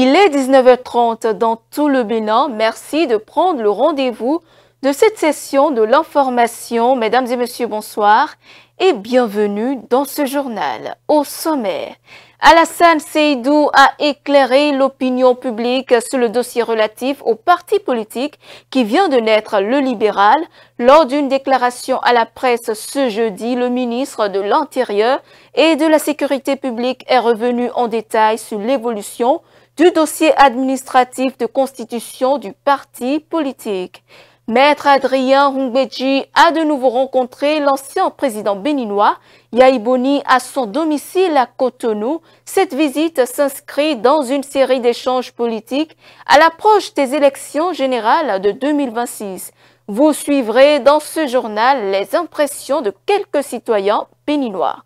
Il est 19h30 dans tout le Bénin. Merci de prendre le rendez-vous de cette session de l'information. Mesdames et messieurs, bonsoir et bienvenue dans ce journal. Au sommaire, Alassane Seydou a éclairé l'opinion publique sur le dossier relatif au parti politique qui vient de naître, le libéral. Lors d'une déclaration à la presse ce jeudi, le ministre de l'Intérieur et de la Sécurité publique est revenu en détail sur l'évolution du dossier administratif de constitution du parti politique. Maître Adrien Hungbeji a de nouveau rencontré l'ancien président béninois Yahi Boni à son domicile à Cotonou. Cette visite s'inscrit dans une série d'échanges politiques à l'approche des élections générales de 2026. Vous suivrez dans ce journal les impressions de quelques citoyens béninois.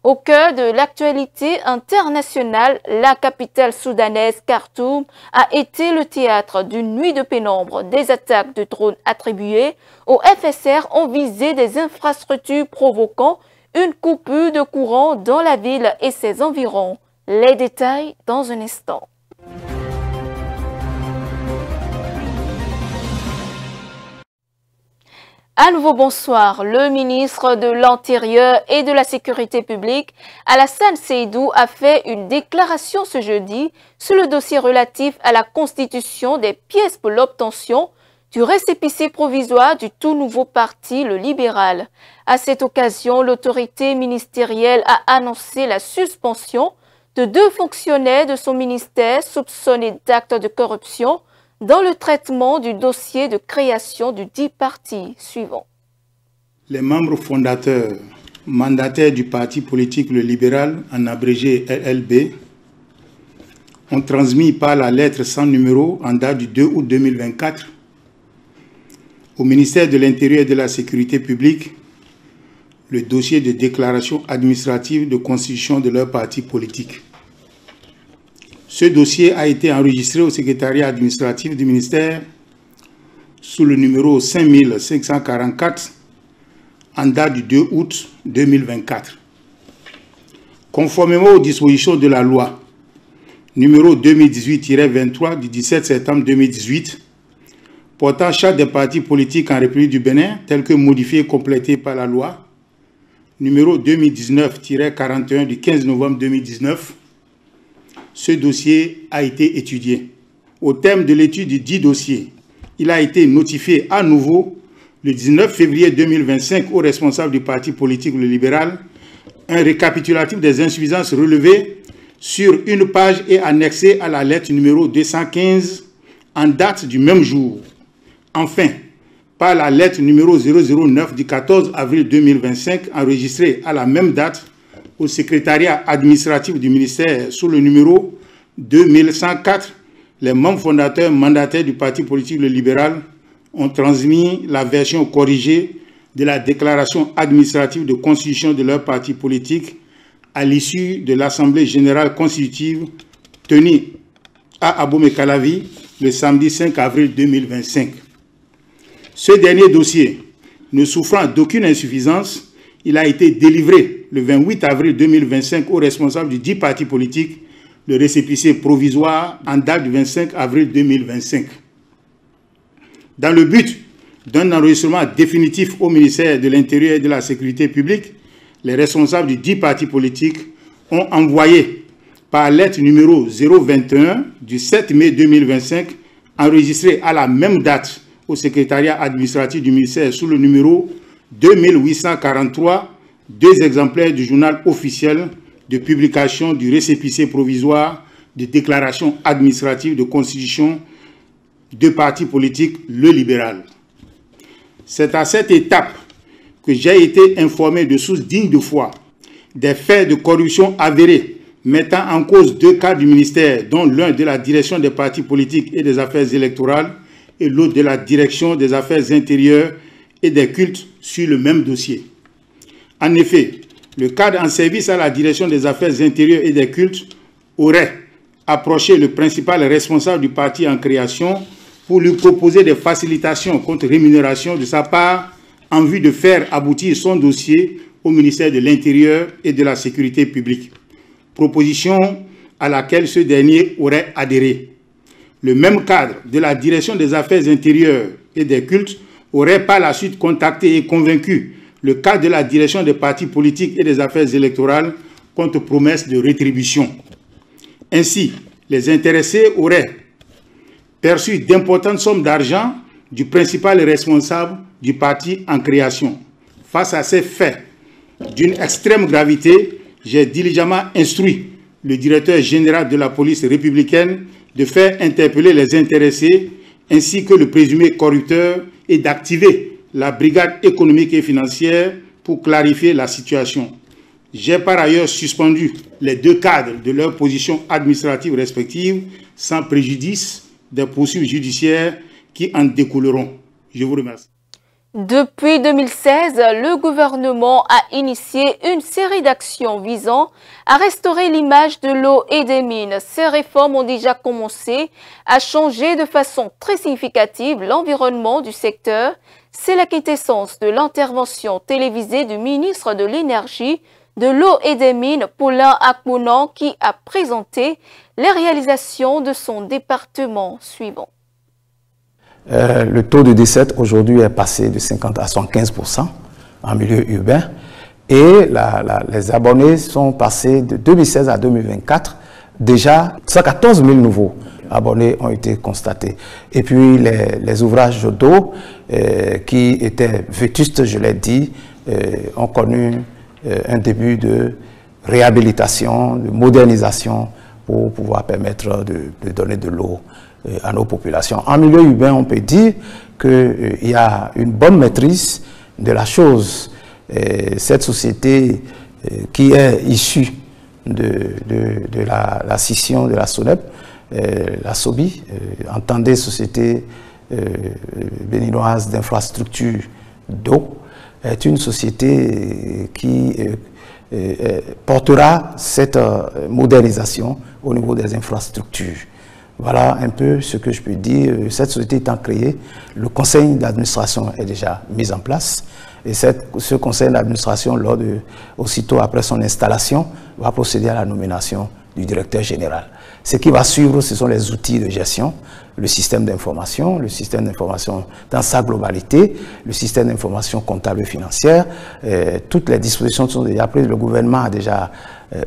Au cœur de l'actualité internationale, la capitale soudanaise Khartoum a été le théâtre d'une nuit de pénombre. Des attaques de drones attribuées au FSR ont visé des infrastructures provoquant une coupure de courant dans la ville et ses environs. Les détails dans un instant. À nouveau bonsoir. Le ministre de l'Intérieur et de la Sécurité publique, Alassane Seydou, a fait une déclaration ce jeudi sur le dossier relatif à la constitution des pièces pour l'obtention du récépissé provisoire du tout nouveau parti, le libéral. À cette occasion, l'autorité ministérielle a annoncé la suspension de 2 fonctionnaires de son ministère soupçonnés d'actes de corruption dans le traitement du dossier de création du dit parti. Suivant. Les membres fondateurs, mandataires du parti politique Le Libéral, en abrégé LLB, ont transmis par la lettre sans numéro en date du 2 août 2024 au ministère de l'Intérieur et de la Sécurité publique le dossier de déclaration administrative de constitution de leur parti politique. Ce dossier a été enregistré au secrétariat administratif du ministère sous le numéro 5544 en date du 2 août 2024. Conformément aux dispositions de la loi numéro 2018-23 du 17 septembre 2018 portant charte des partis politiques en République du Bénin telle que modifiée et complétée par la loi numéro 2019-41 du 15 novembre 2019, ce dossier a été étudié. Au terme de l'étude du dit dossier, il a été notifié à nouveau le 19 février 2025 aux responsables du parti politique Le Libéral un récapitulatif des insuffisances relevées sur une page et annexé à la lettre numéro 215 en date du même jour. Enfin, par la lettre numéro 009 du 14 avril 2025 enregistrée à la même date au secrétariat administratif du ministère sous le numéro 2104, les membres fondateurs mandataires du parti politique Le Libéral ont transmis la version corrigée de la déclaration administrative de constitution de leur parti politique à l'issue de l'Assemblée générale constitutive tenue à Abomey-Calavi le samedi 5 avril 2025. Ce dernier dossier, ne souffrant d'aucune insuffisance, il a été délivré le 28 avril 2025 aux responsables du dit parti politique, le récépissé provisoire en date du 25 avril 2025. Dans le but d'un enregistrement définitif au ministère de l'Intérieur et de la Sécurité publique, les responsables du dit parti politique ont envoyé par lettre numéro 021 du 7 mai 2025, enregistré à la même date au secrétariat administratif du ministère sous le numéro 2843, 2 exemplaires du journal officiel de publication du récépissé provisoire de déclaration administrative de constitution de parti politique Le Libéral. C'est à cette étape que j'ai été informé de sources dignes de foi des faits de corruption avérés mettant en cause 2 cadres du ministère, dont l'un de la direction des partis politiques et des affaires électorales et l'autre de la direction des affaires intérieures et des cultes sur le même dossier. En effet, le cadre en service à la direction des affaires intérieures et des cultes aurait approché le principal responsable du parti en création pour lui proposer des facilitations contre rémunération de sa part en vue de faire aboutir son dossier au ministère de l'Intérieur et de la Sécurité publique. Proposition à laquelle ce dernier aurait adhéré. Le même cadre de la direction des affaires intérieures et des cultes aurait par la suite contacté et convaincu le cadre de la direction des partis politiques et des affaires électorales contre promesse de rétribution. Ainsi, les intéressés auraient perçu d'importantes sommes d'argent du principal responsable du parti en création. Face à ces faits d'une extrême gravité, j'ai diligemment instruit le directeur général de la police républicaine de faire interpeller les intéressés ainsi que le présumé corrupteur et d'activer la brigade économique et financière pour clarifier la situation. J'ai par ailleurs suspendu les deux cadres de leurs positions administratives respectives sans préjudice des poursuites judiciaires qui en découleront. Je vous remercie. Depuis 2016, le gouvernement a initié une série d'actions visant à restaurer l'image de l'eau et des mines. Ces réformes ont déjà commencé à changer de façon très significative l'environnement du secteur. C'est la quintessence de l'intervention télévisée du ministre de l'Énergie, de l'eau et des mines, Paulin Akpounan, qui a présenté les réalisations de son département suivant. Le taux de décès aujourd'hui est passé de 50 à 75% en milieu urbain et les abonnés sont passés de 2016 à 2024. Déjà, 114 000 nouveaux abonnés ont été constatés. Et puis les ouvrages d'eau qui étaient vétustes, je l'ai dit, ont connu un début de réhabilitation, de modernisation pour pouvoir permettre de donner de l'eau à nos populations. En milieu urbain, on peut dire qu'il y a une bonne maîtrise de la chose. Cette société qui est issue de la scission de la SONEP, la SOBI, entendez Société béninoise d'infrastructures d'eau, est une société qui portera cette modernisation au niveau des infrastructures. Voilà un peu ce que je peux dire. Cette société étant créée, le conseil d'administration est déjà mis en place. Et ce conseil d'administration, aussitôt après son installation, va procéder à la nomination du directeur général. Ce qui va suivre, ce sont les outils de gestion, le système d'information dans sa globalité, le système d'information comptable et financière. Toutes les dispositions sont déjà prises. Le gouvernement a déjà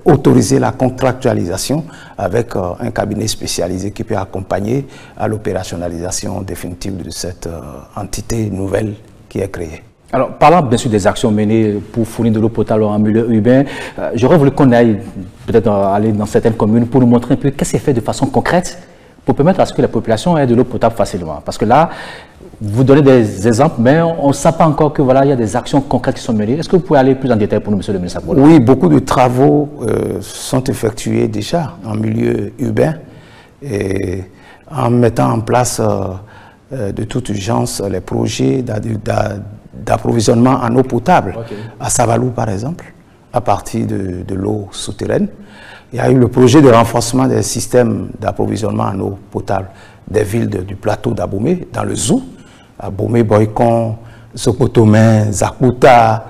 autorisé la contractualisation avec un cabinet spécialisé qui peut accompagner à l'opérationnalisation définitive de cette entité nouvelle qui est créée. Alors, parlant bien sûr des actions menées pour fournir de l'eau potable en milieu urbain, j'aurais voulu qu'on aille peut-être aller dans certaines communes pour nous montrer un peu qu'est-ce qui est fait de façon concrète pour permettre à ce que la population ait de l'eau potable facilement. Parce que là, vous donnez des exemples, mais on ne sait pas encore que voilà, il y a des actions concrètes qui sont menées. Est-ce que vous pouvez aller plus en détail pour nous, monsieur le ministre? Oui, beaucoup de travaux sont effectués déjà en milieu urbain et en mettant en place de toute urgence les projets d'approvisionnement en eau potable. Okay. À Savalou, par exemple, à partir de l'eau souterraine. Il y a eu le projet de renforcement des systèmes d'approvisionnement en eau potable des villes du plateau d'Abomey, dans le Zou, Abomey, Boycon, Sokotomé, Zakuta,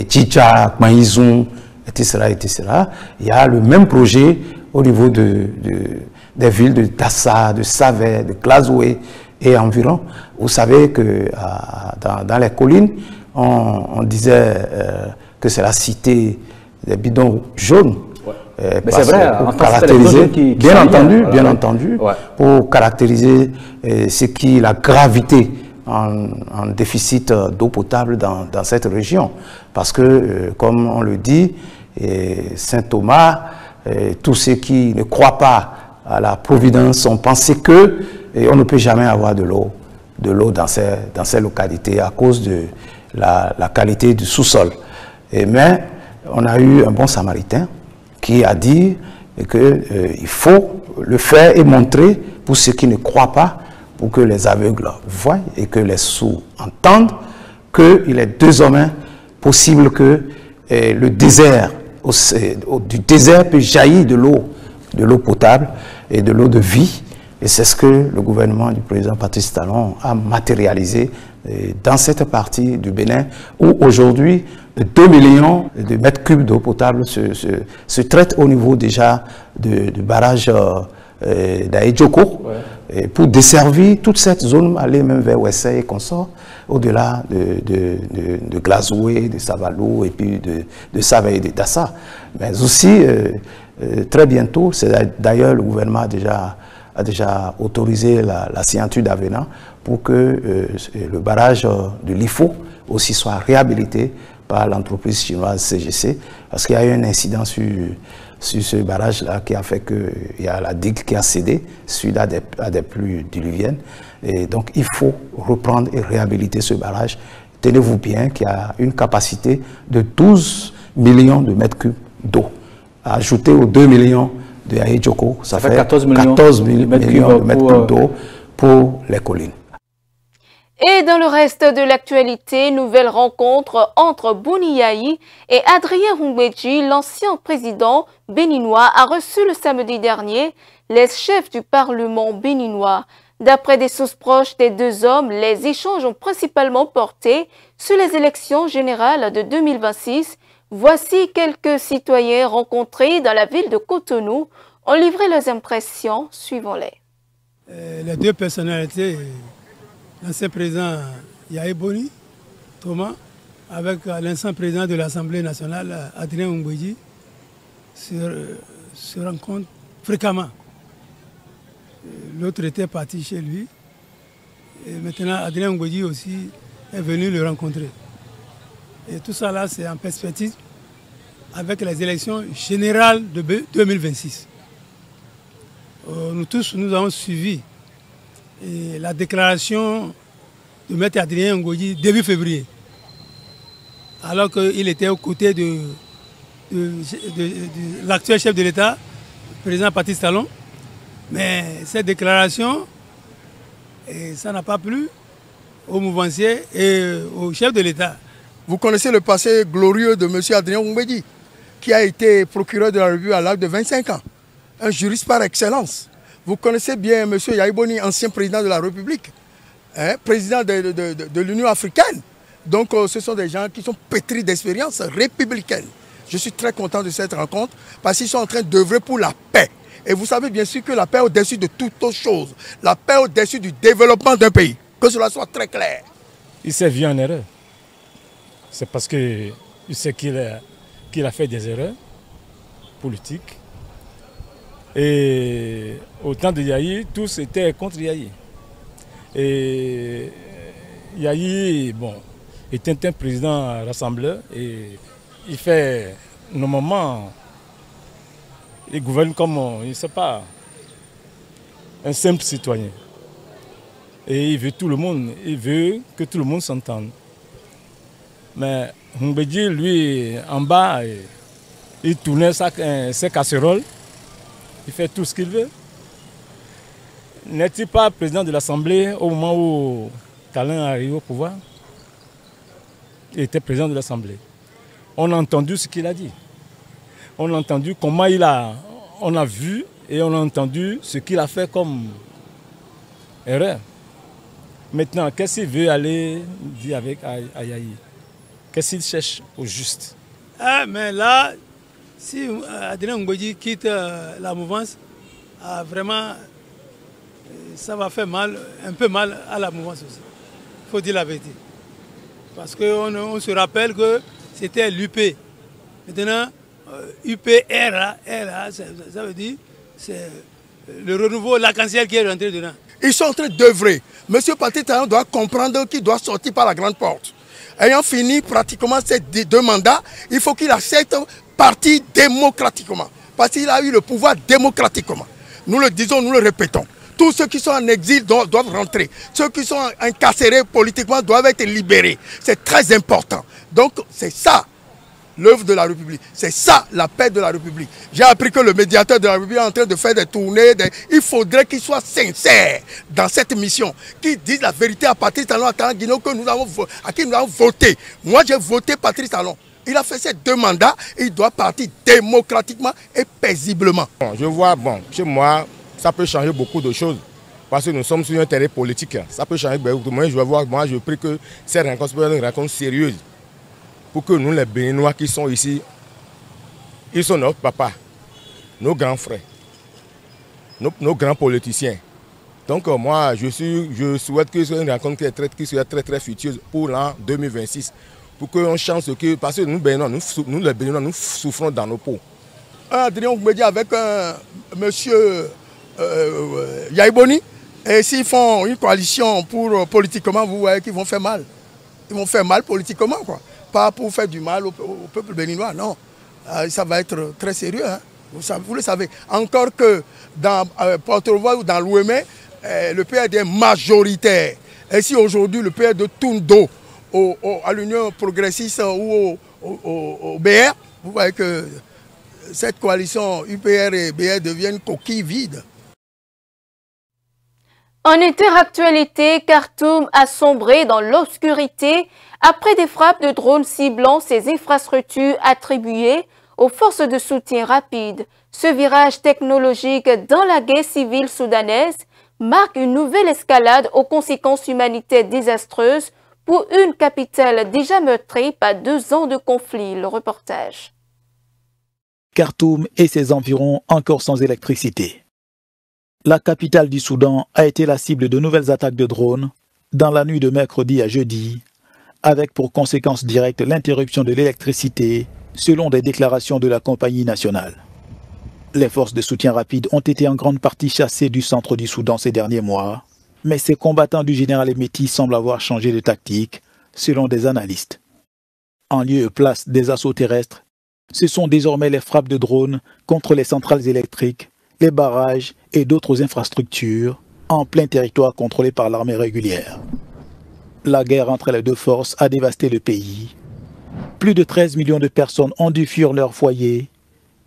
Chicha, Maïzoun, etc., etc. Il y a le même projet au niveau des villes de Tassa, de Savet, de Glazoué et environ. Vous savez que dans les collines, on disait que c'est la cité des bidons jaunes. Ouais. Mais c'est vrai, pour caractériser, bien entendu, ouais. Pour caractériser la gravité en déficit d'eau potable dans cette région. Parce que, comme on le dit, Saint Thomas, tous ceux qui ne croient pas à la providence ont pensé que on ne peut jamais avoir de l'eau dans ces localités à cause de la qualité du sous-sol. Mais on a eu un bon samaritain qui a dit qu'il faut le faire et montrer pour ceux qui ne croient pas, pour que les aveugles voient et que les sourds entendent, qu'il est désormais possible que le désert, du désert peut jaillir de l'eau potable et de l'eau de vie. Et c'est ce que le gouvernement du président Patrice Talon a matérialisé dans cette partie du Bénin où aujourd'hui 2 millions de mètres cubes d'eau potable se traitent au niveau déjà du barrage d'Aïdjoko, pour desservir toute cette zone, aller même vers Ouessé et consorts, au-delà de Glazoué, de Savalou et puis de Savaye et de Dassa. Mais aussi, très bientôt, d'ailleurs le gouvernement a déjà autorisé la signature d'avenant pour que le barrage de l'IFO aussi soit réhabilité par l'entreprise chinoise CGC, parce qu'il y a eu un incident sur ce barrage-là qui a fait qu'il y a la digue qui a cédé suite à des pluies diluviennes. Et donc il faut reprendre et réhabiliter ce barrage. Tenez-vous bien qu'il y a une capacité de 12 millions de mètres cubes d'eau. Ajouté aux 2 millions de Aïdjoko, ça fait 14 millions de mètres cubes d'eau pour les collines. Et dans le reste de l'actualité, nouvelle rencontre entre Bouniaï et Adrien Ngouedji, l'ancien président béninois, a reçu le samedi dernier les chefs du Parlement béninois. D'après des sources proches des deux hommes, les échanges ont principalement porté sur les élections générales de 2026. Voici quelques citoyens rencontrés dans la ville de Cotonou ont livré leurs impressions, suivons-les. Les deux personnalités, l'ancien président Yaye Boni, Thomas, avec l'ancien président de l'Assemblée nationale, Adrien Ngouedji, se rencontrent fréquemment. L'autre était parti chez lui. Et maintenant, Adrien Ngouedji aussi est venu le rencontrer. Et tout ça là, c'est en perspective avec les élections générales de 2026. Nous tous, nous avons suivi la déclaration de M. Adrien Ngouedji début février, alors qu'il était aux côtés de l'actuel chef de l'État, le président Patrice Talon. Mais cette déclaration, ça n'a pas plu aux mouvanciers et au chef de l'État. Vous connaissez le passé glorieux de M. Adrien Ngouedji, qui a été procureur de la République à l'âge de 25 ans, un juriste par excellence. Vous connaissez bien M. Yaye Boni, ancien président de la République, président de l'Union africaine. Donc ce sont des gens qui sont pétris d'expérience républicaine. Je suis très content de cette rencontre parce qu'ils sont en train d'œuvrer pour la paix. Et vous savez bien sûr que la paix est au-dessus de toute autre chose. La paix est au-dessus du développement d'un pays. Que cela soit très clair. Il s'est vu en erreur. C'est parce qu'il sait qu'il a fait des erreurs politiques. Et au temps de Yaye, tous étaient contre Yaye. Et Yaye, bon, était un président rassembleur et il fait normalement, il gouverne comme, je ne sais pas, un simple citoyen. Et il veut tout le monde, il veut que tout le monde s'entende. Mais Ngouedji, lui, en bas, il tournait ses casseroles, il fait tout ce qu'il veut. N'est-il pas président de l'Assemblée au moment où Talon arrive au pouvoir? Il était président de l'Assemblée. On a entendu ce qu'il a dit. On a entendu comment on a vu et on a entendu ce qu'il a fait comme erreur. Maintenant, qu'est-ce qu'il veut aller dire avec Yaye? Qu'est-ce qu'il cherche au juste? Mais là, si Adrien Ngouedji quitte la mouvance, vraiment, ça va faire mal, un peu mal à la mouvance aussi. Il faut dire la vérité. Parce qu'on se rappelle que c'était l'UP. Maintenant, UPR, ça veut dire c'est le renouveau l'arc-en-ciel qui est rentré dedans. Ils sont en train d'œuvrer. Monsieur Patrice Talon doit comprendre qu'il doit sortir par la grande porte. Ayant fini pratiquement ces 2 mandats, il faut qu'il accepte partir démocratiquement. Parce qu'il a eu le pouvoir démocratiquement. Nous le disons, nous le répétons. Tous ceux qui sont en exil doivent rentrer. Ceux qui sont incarcérés politiquement doivent être libérés. C'est très important. Donc c'est ça l'œuvre de la République. C'est ça la paix de la République. J'ai appris que le médiateur de la République est en train de faire des tournées. Il faudrait qu'il soit sincère dans cette mission. Qu'il dise la vérité à Patrice Talon, à Talon Guino, à qui nous avons voté. Moi j'ai voté Patrice Talon. Il a fait ces 2 mandats. Il doit partir démocratiquement et paisiblement. Bon, je vois, chez moi, ça peut changer beaucoup de choses. Parce que nous sommes sur un terrain politique. Ça peut changer beaucoup de choses. Moi, je prie que cette rencontre soit une rencontre sérieuse. Pour que nous, les Béninois qui sont ici, ils sont nos papas, nos grands frères. nos grands politiciens. Donc moi, je souhaite que ce soit une rencontre qui soit très fructueuse pour l'an 2026. Pour qu'on chance que, parce que nous les Béninois, nous souffrons dans nos peaux. Adrien Oumbédi avec monsieur Yaïboni, et s'ils font une coalition pour politiquement, vous voyez qu'ils vont faire mal. Ils vont faire mal politiquement, quoi. Pas pour faire du mal au peuple béninois, non. Ça va être très sérieux, hein. Vous le savez. Encore que dans Porto-Novo ou dans l'Ouémé, le PRD est majoritaire. Et si aujourd'hui le PRD tourne dos à l'Union progressiste ou au BR, vous voyez que cette coalition UPR et BR deviennent coquilles vides. En interactualité, Khartoum a sombré dans l'obscurité après des frappes de drones ciblant ses infrastructures attribuées aux forces de soutien rapide. Ce virage technologique dans la guerre civile soudanaise marque une nouvelle escalade aux conséquences humanitaires désastreuses pour une capitale déjà meurtrie par 2 ans de conflit. Le reportage. Khartoum et ses environs encore sans électricité. La capitale du Soudan a été la cible de nouvelles attaques de drones dans la nuit de mercredi à jeudi, avec pour conséquence directe l'interruption de l'électricité selon des déclarations de la compagnie nationale. Les forces de soutien rapide ont été en grande partie chassées du centre du Soudan ces derniers mois, mais ces combattants du général Hemeti semblent avoir changé de tactique, selon des analystes. En lieu et place des assauts terrestres, ce sont désormais les frappes de drones contre les centrales électriques, les barrages et d'autres infrastructures en plein territoire contrôlé par l'armée régulière. La guerre entre les deux forces a dévasté le pays. Plus de 13 millions de personnes ont dû fuir leur foyer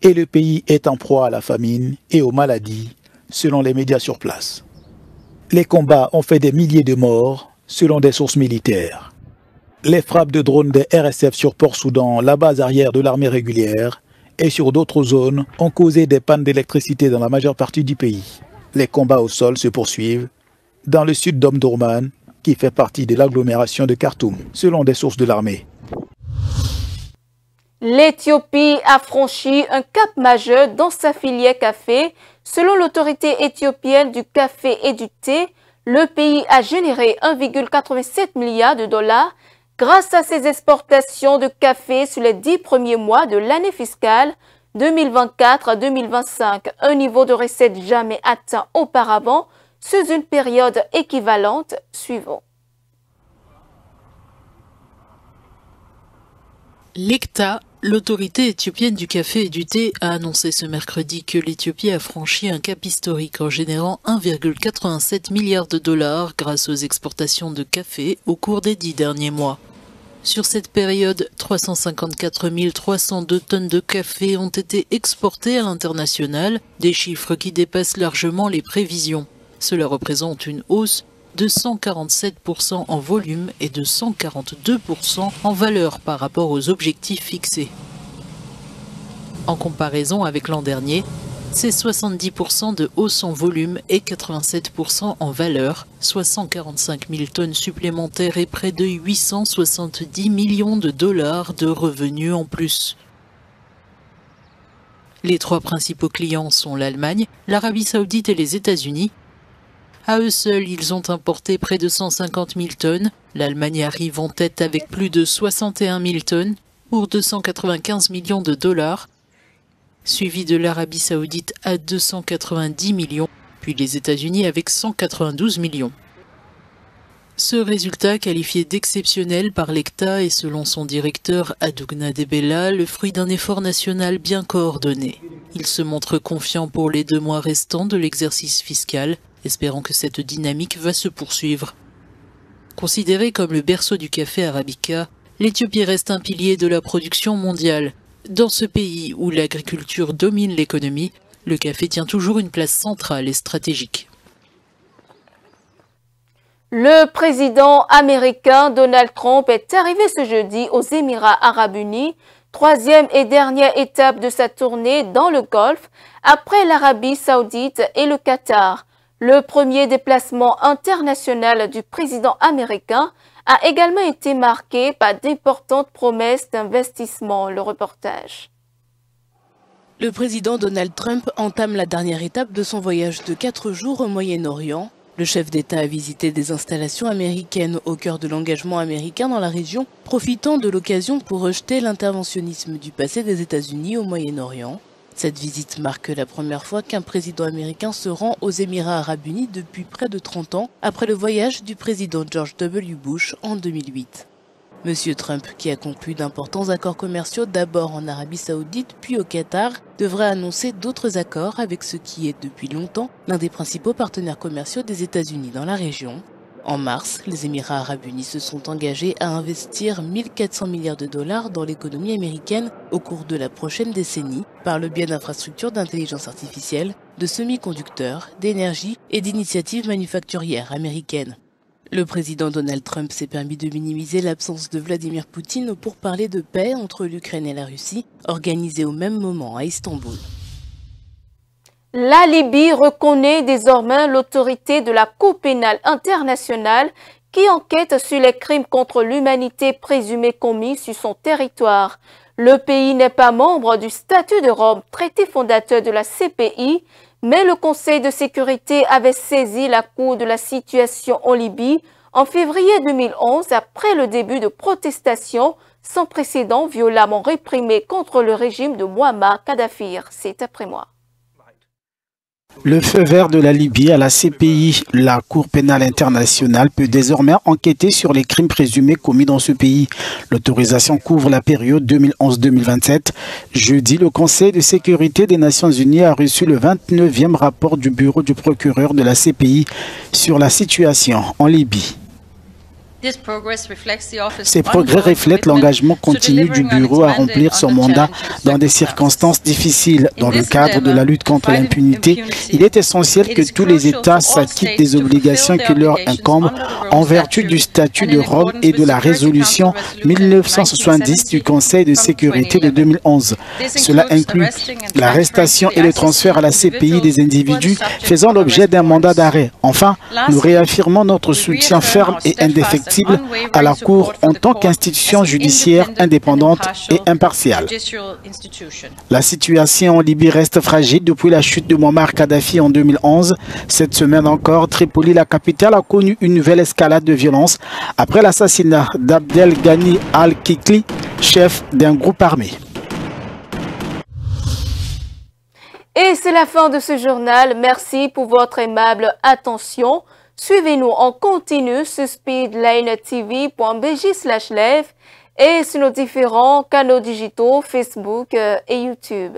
et le pays est en proie à la famine et aux maladies, selon les médias sur place. Les combats ont fait des milliers de morts, selon des sources militaires. Les frappes de drones des RSF sur Port-Soudan, la base arrière de l'armée régulière, et sur d'autres zones ont causé des pannes d'électricité dans la majeure partie du pays. Les combats au sol se poursuivent dans le sud d'Omdurman, qui fait partie de l'agglomération de Khartoum, selon des sources de l'armée. L'Éthiopie a franchi un cap majeur dans sa filière café. Selon l'autorité éthiopienne du café et du thé, le pays a généré 1,87 milliard de dollars grâce à ses exportations de café sur les 10 premiers mois de l'année fiscale 2024-2025, un niveau de recette jamais atteint auparavant sous une période équivalente. Suivant. L'ECTA, l'autorité éthiopienne du café et du thé, a annoncé ce mercredi que l'Éthiopie a franchi un cap historique en générant 1,87 milliard de dollars grâce aux exportations de café au cours des 10 derniers mois. Sur cette période, 354 302 tonnes de café ont été exportées à l'international, des chiffres qui dépassent largement les prévisions. Cela représente une hausse de 147% en volume et de 142% en valeur par rapport aux objectifs fixés. En comparaison avec l'an dernier, c'est 70% de hausse en volume et 87% en valeur, soit 145 000 tonnes supplémentaires et près de 870 millions de dollars de revenus en plus. Les 3 principaux clients sont l'Allemagne, l'Arabie Saoudite et les États-Unis. À eux seuls, ils ont importé près de 150 000 tonnes. L'Allemagne arrive en tête avec plus de 61 000 tonnes pour 295 millions de dollars, suivi de l'Arabie Saoudite à 290 millions, puis les États-Unis avec 192 millions. Ce résultat, qualifié d'exceptionnel par l'ECTA et selon son directeur Adugna Debella, le fruit d'un effort national bien coordonné. Il se montre confiant pour les 2 mois restants de l'exercice fiscal, espérant que cette dynamique va se poursuivre. Considéré comme le berceau du café arabica, l'Éthiopie reste un pilier de la production mondiale. Dans ce pays où l'agriculture domine l'économie, le café tient toujours une place centrale et stratégique. Le président américain Donald Trump est arrivé ce jeudi aux Émirats arabes unis, 3e et dernière étape de sa tournée dans le Golfe, après l'Arabie saoudite et le Qatar. Le premier déplacement international du président américain a également été marqué par d'importantes promesses d'investissement. Le reportage. Le président Donald Trump entame la dernière étape de son voyage de 4 jours au Moyen-Orient. Le chef d'État a visité des installations américaines au cœur de l'engagement américain dans la région, profitant de l'occasion pour rejeter l'interventionnisme du passé des États-Unis au Moyen-Orient. Cette visite marque la première fois qu'un président américain se rend aux Émirats arabes unis depuis près de 30 ans, après le voyage du président George W. Bush en 2008. Monsieur Trump, qui a conclu d'importants accords commerciaux d'abord en Arabie Saoudite puis au Qatar, devrait annoncer d'autres accords avec ce qui est depuis longtemps l'un des principaux partenaires commerciaux des États-Unis dans la région. En mars, les Émirats arabes unis se sont engagés à investir 1400 milliards de dollars dans l'économie américaine au cours de la prochaine décennie par le biais d'infrastructures d'intelligence artificielle, de semi-conducteurs, d'énergie et d'initiatives manufacturières américaines. Le président Donald Trump s'est permis de minimiser l'absence de Vladimir Poutine pour parler de paix entre l'Ukraine et la Russie, organisée au même moment à Istanbul. La Libye reconnaît désormais l'autorité de la Cour pénale internationale qui enquête sur les crimes contre l'humanité présumés commis sur son territoire. Le pays n'est pas membre du statut de Rome, traité fondateur de la CPI, mais le Conseil de sécurité avait saisi la Cour de la situation en Libye en février 2011 après le début de protestations sans précédent violemment réprimées contre le régime de Mouammar Kadhafi. C'est après moi. Le feu vert de la Libye à la CPI, la Cour pénale internationale, peut désormais enquêter sur les crimes présumés commis dans ce pays. L'autorisation couvre la période 2011-2027. Jeudi, le Conseil de sécurité des Nations Unies a reçu le 29e rapport du bureau du procureur de la CPI sur la situation en Libye. Ces progrès reflètent l'engagement continu du bureau à remplir son mandat dans des circonstances difficiles. Dans le cadre de la lutte contre l'impunité, il est essentiel que tous les États s'acquittent des obligations qui leur incombent en vertu du statut de Rome et de la résolution 1970 du Conseil de sécurité de 2011. Cela inclut l'arrestation et le transfert à la CPI des individus faisant l'objet d'un mandat d'arrêt. Enfin, nous réaffirmons notre soutien ferme et indéfectible à la Cour en tant qu'institution judiciaire indépendante et impartiale. La situation en Libye reste fragile depuis la chute de Mouammar Kadhafi en 2011. Cette semaine encore, Tripoli, la capitale, a connu une nouvelle escalade de violence après l'assassinat d'Abdel Ghani al-Kikli, chef d'un groupe armé. Et c'est la fin de ce journal. Merci pour votre aimable attention. Suivez-nous en continu sur speedlinetv.bj/live et sur nos différents canaux digitaux Facebook et YouTube.